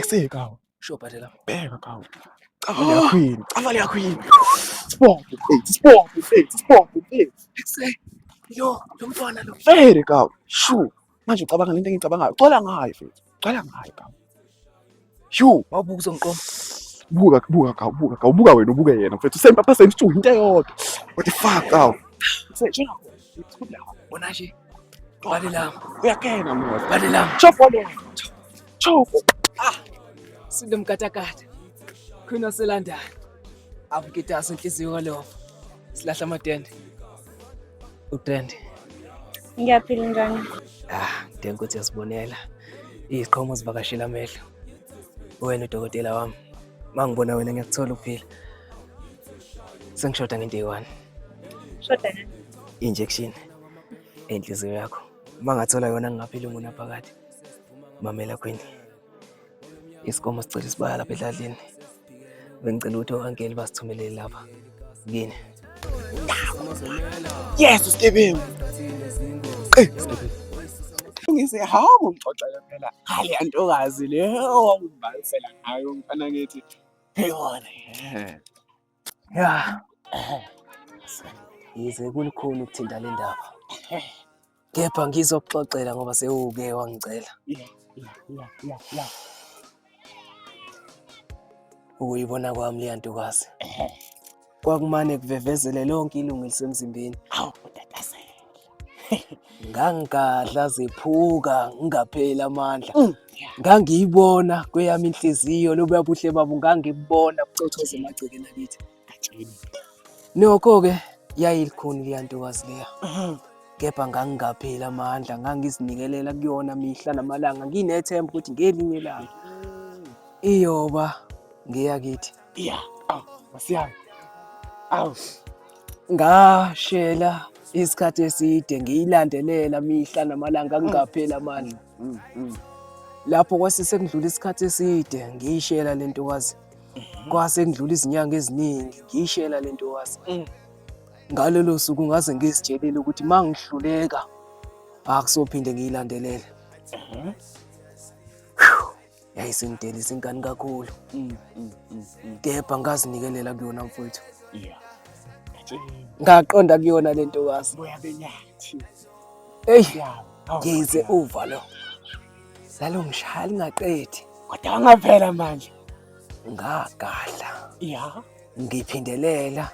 Ekuseka awu. Sure bhadela. Bheka kawu. Cavale ya queen. Sport. Ekuseni. Yo, lo mfana lo. Vele kawu. Shu. Manje ucabanga lento engicabangayo. Cala ngayo mfethu. Cala ngayo kawu. Shu. Wawubuka uzongiqoma. Buka kawu. Buka wena ubuke yena mfethu. Same papa same two into eyodwa. What the fuck kawu. Sejena. Bona nje. Bhadela. Uyakena mona. Bhadela. Chopo. Sinde mkatakata. Khona selandana. Abukitaso inhliziyo kwalo. Silahla amadende. Udende. Ngiyaphila njani? Ngidinga ukuthi yasibonela. Iziqhomo zivakashela amehlo. Wena udokotela wami. Mangibona wena ngiyakuthola ukuphila. Sengishoda ngento eyi-1. Shoda nani? Injection enhliziyo yakho. Mangathola yona ngingaphila umuntu phakathi. Mamela Queen. Isikomo sicela isibaya lapha edladleni. Bengicela ukuthi owankeli basithumelele lapha. Kini. Yes, Stephen. Ngizehamba ngixoxela phela. Hali antokazi le owangibalisela ngayo mfana ngithi. Heyona. Ya. Yize kulikhulu ukuthinta le ndaba. Kepha ngizokuxoxela ngoba sewuke wangicela. Yeah. Ukuyibona kwami le ntokazi. Kwakumane kuvevezele lonke ilungu lisemzimbeni. Awu udatasela. Ngangigadla zephuka ngingapheli amandla. Ngangiyibona kweyami inhliziyo lobuya buhle babo ngangibona bucothoza emagcekeni akithi. Nokho ke yayilikhuni le ntokazi leya. Kepha ngangingapheli amandla ngangizinikelela kuyona mihla namalanga nginethemba ukuthi ngelinye ilanga iyoba ngeyakithi. Yeah. Masiyami. Awu. Ngashela isikhathi eside ngiyilandelela mihla namalanga ngingapheli amandla. Lapho kwase sekudlula isikhathi eside ngiyishela le ntokazi. Kwase kudlula izinyanga eziningi ngiyishela le ntokazi. Ngalelo suku ngaze ngizitshelile ukuthi mangihluleka akusophinde ngiyilandelele. Yayisengidelisa ingane kakhulu. Kepha ngazinikelela kuyona mfowethu. Yeah. Ngaqonda kuyona le ntokazi. Boya benyathi. Ngize uva lo. Salo ngishaya lingaqedi. Kodwa angaphela manje. Ngagadla. Yeah. Ngiphindelela.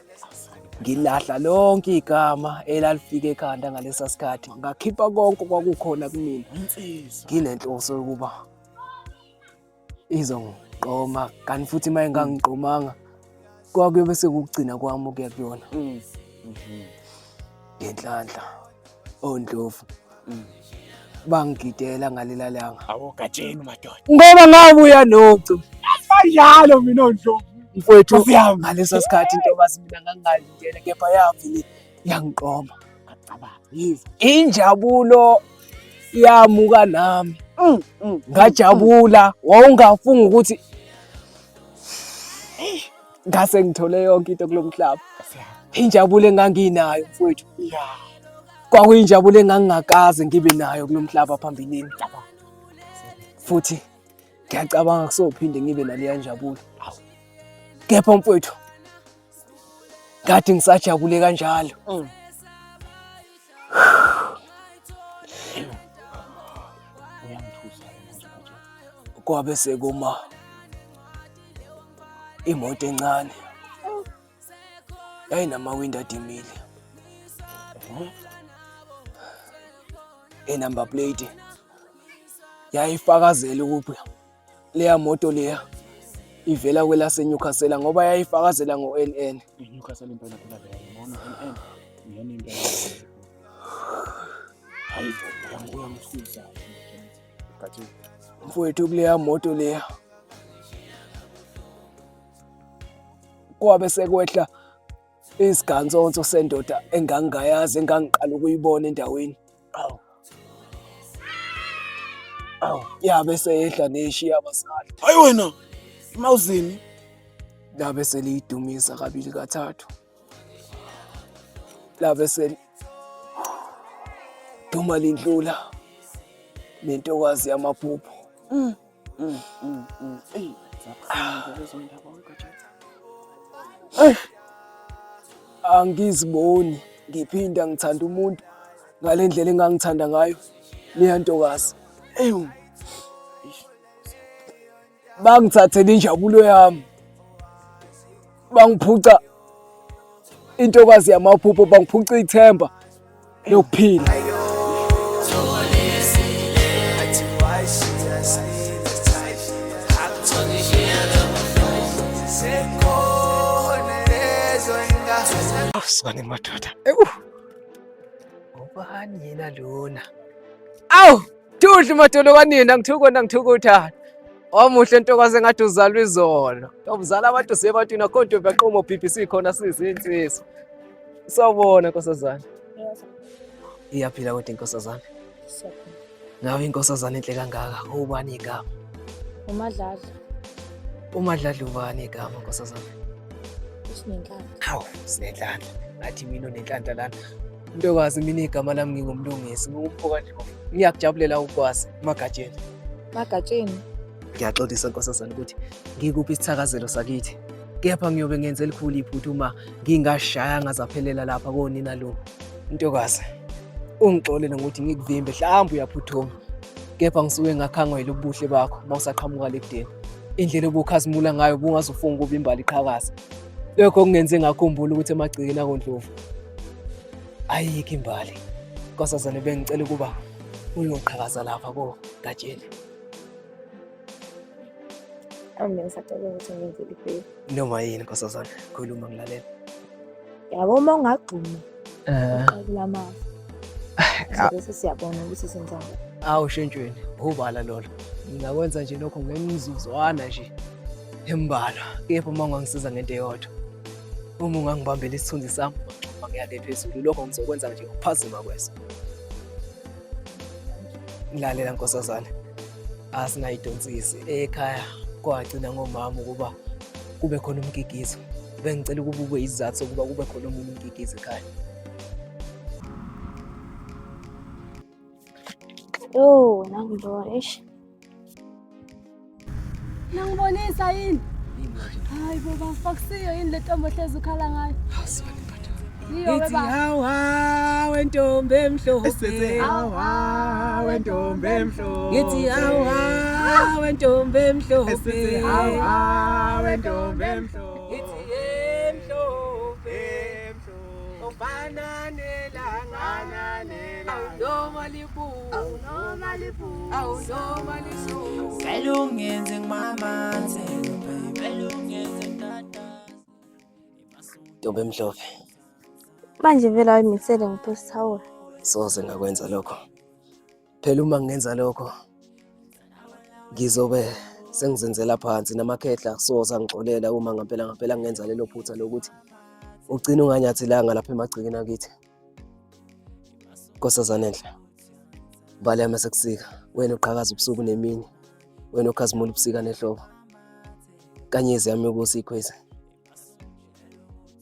Ngilahla lonke igama elalifika ekhanda ngalesa sikhathi. Ngakhipha konke kwakukhona kumina. Insizwa. Nginenhloso yokuba izongiqoma kanti futhi maye ngangiqomanga kwakuyobe sekugcina kwami ukuya kuyona. Ngenhlanhla ondlovu bangigidela ngalela langa. Awugatsheni madoda. Ngoba ngabuya nocu. Ayalo mina ondlovu. Mfowethu ngalesa sikhathi intokazi mina ngangingalindele kepha yavile yangiqoma. Injabulo yamuka nami. Ngajabula wawungafunga ukuthi ngase ngithole yonke into kulomhlaba. Injabulo enganginayo mfowethu. Kwakuyinjabulo engangingakaze ngibe nayo kulomhlaba phambilini. Futhi ngiyacabanga kusophinde ngibe naleya njabulo. Kepha mfowethu ngathi ngisajabule kanjalo. Kwabe sekuma imoto encane yayinamawindi adimile. Number plate yayifakazela ukuthi leya moto leya ivela kwelase Newcastle ngoba yayifakazela ngo-NN. Newcastle impela phela ngiyona NN. Ngiyona impela. Hayi, uyamsusa. Kathi Mfowethu kuleya moto leya kwabe sekwehla isigantsonso sendoda engangingayazi engangiqala ukuyibona endaweni. Yabe seyehla neshiya abasali. hayi wena imawuzini Labe seliyidumisa kabili kathathu. Labe duma lindlula nentokazi yamaphupho. Eyi, zabuhlungu lezo ndaba weGatshatha. Angiziboni ngiphinda ngithanda umuntu ngale ndlela engangithanda ngayo leya ntokazi. Ewu. Bangithathela injabulo yami, bangiphuca intokazi yamaphupho, bangiphuca ithemba lokuphila. Awusane madoda. Ubani yena lona? Awu, Thuhle madolo kanina, ngithuka uthanda. Omuhle ntokazi engathi uzalwa izolo. Ubuzala abantu sebantwini akho nto baqomo BBC khona sizinsizwa. Sawubona nkosazana. Iyaphila kodwa inkosazana. Nawe inkosazana enhle kangaka, ubani igama? Umadlala. Umadlala ubani igama nkosazana? Usinenhlanhla. Hawu, sinenhlanhla. Ngathi mina unenhlanhla lana. Ntokazi mina igama lami ngingumlungisi, ngumfoka nje. Ngiyakujabulela ukwazi Magatsheni. Magatsheni. Ngiyaxolisa nkosazana ukuthi ngikuphi isithakazelo sakithi. Kepha ngiyobe ngenze elikhulu iphutha uma ngingashaya ngazaphelela lapha konina lo. Ntokazi, ungixolele ngokuthi ngikuvimbe mhlawumbe uyaphuthuma. Kepha ngisuke ngakhangela ubuhle bakho mawusaqhamuka lekudeni. Indlela obukhazimula ngayo bungazufunga ukuba imbali iqhakaza. Lokho kungenze ngakhumbula ukuthi emagcikeni akoNdlovu ayikho imbali. Nkosazana bengicela ukuba uyoqhakaza lapha koGatsheni. Ngisacela ukuthi ngenze ibheyi. Noma yini nkosazana, khuluma ngilalela. Yabo uma ungagcina. Uqabula amazi. Bese siyabona ukuthi senzani. Awu shentshweni, ubala lolo. Ngingakwenza nje lokho ngemizuzwana nje embalwa. Kepha uma ungangisiza ngento eyodwa. Uma ungangibambela isithunzi sami, ngixoxa ngiyale phezulu. Lokho ngizokwenza nje ngokuphazima kweso. Ngilalela nkosazana. Asinayidonsisi ekhaya. Kwagcina ngomama ukuba kube khona umgigizo. Bengicela ukuba ube izathu sokuba kube khona omunye umgigizo ekhaya. Yo, nangibona eish. Nangibonisa yini? Hayi baba, fakusiyo yini le ntombi ohlezi ukhala ngayo? Ngithi hawa wentombi emhlophe. Hawa wentombi emhlophe. Ngithi hawa wentombi emhlophe. Hawa wentombi emhlophe. Ngithi emhlophe. Ofana nelanga. Awunoma libu. Awunoma lisu. Belungenze ngmamanzi, belungenze tata. Ntombi emhlophe. Manje vele ayimisele ngipost towel. Soze ngakwenza lokho. Phela uma ngenza lokho ngizobe sengizenzela phansi namakhehla soza ngixolela uma ngempela ngenza lelo phutha lokuthi ugcina unganyathilanga lapha emagcikeni akithi. Nkosazana enhle. Bale masekusika. Wena uqhakaza ubusuku nemini. Wena ukhazimula ubusika nehlobo. Kanyezi yami ukusikhweza.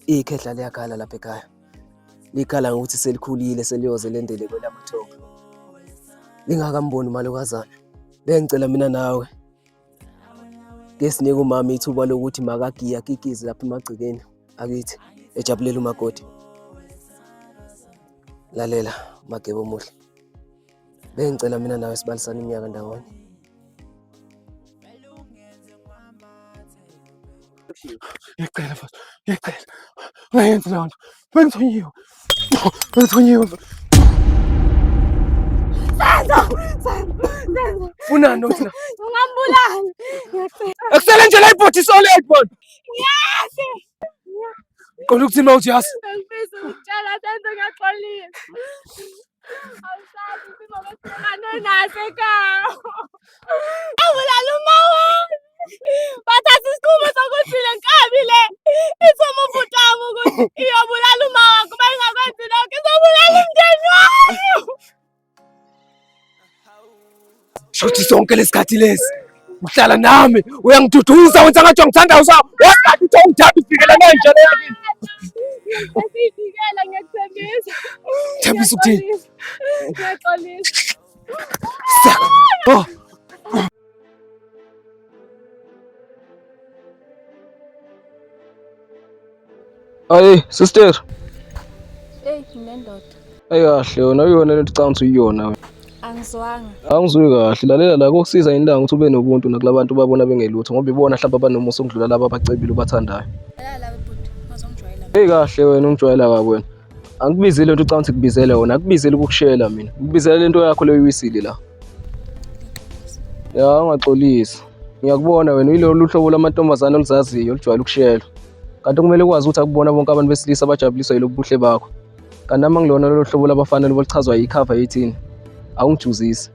Ikhehla liyakhala lapha ekhaya. Likhala ngokuthi selikhulile seliyoze lendele kwelamathongo. Lingakamboni umalokazana. Bengicela mina nawe. Ngesinike umama ithuba lokuthi makagiya kikizi lapha emagcikeni akithi ejabulela umakoti. Lalela Magebo omuhle. Bengicela mina nawe sibalisana iminyaka ndawonye. Ngicela mfana, ngicela. Ungayenzi leyo nto. Bengithonyiwe. Funani nothina? Ungambulala. Ngiyacela. Akusele nje la ibhodi solid bona. Yazi. Qala ukuthini mawuthi yasi? Ngifisa ukutshela senze ngaxolisa. Awusazi simo besifane naso ekhaya. Awulala uma wami. Bathatha isikhumo sokuthi le nkabi le ithoma ubutamo ukuthi iyobulala uma wakho bayingakwenzi lokho izobulala umndeni wami. Shothi sonke lesikhathi lesi. Uhlala nami, uyangiduduza wenza ngathi ngithanda usawo. Wathi uthi ungithanda ufikela manje le yakini. Ngiyasivikela ngiyakuthembisa. Thembisa ukuthini? Ngiyaxolisa. Oh. Hayi sister, Eyi, nginendoda. kahle yona uyona lento ucanga ukuthi uyiyona wena. Angizwanga. Angizwi kahle, lalela la kokusiza indanga ukuthi ube nobuntu nakulabantu babona bengelutho ngoba ibona mhlawumbe abanomusa ukudlula laba abacebile ubathandayo. Alala bhuti, ngazongijwayela. Kahle wena ungijwayela kabi wena. Angikubizile lento ucanga ukuthi kubizele wona, akubizile ukukushela mina. Ngikubizele lento yakho leyo uyisile la. Ya ungaxolisi. Ngiyakubona wena uyilolu hlobo lamantombazane oluzaziyo olujwayele ukushela. Kanti kumele ukwazi ukuthi akubona bonke abantu besilisa abajabuliswa yilobu buhle bakho. Kanti nama ngilona lolu hlobo labafanele bolichazwa yikhava yethini. Awungijuzisi.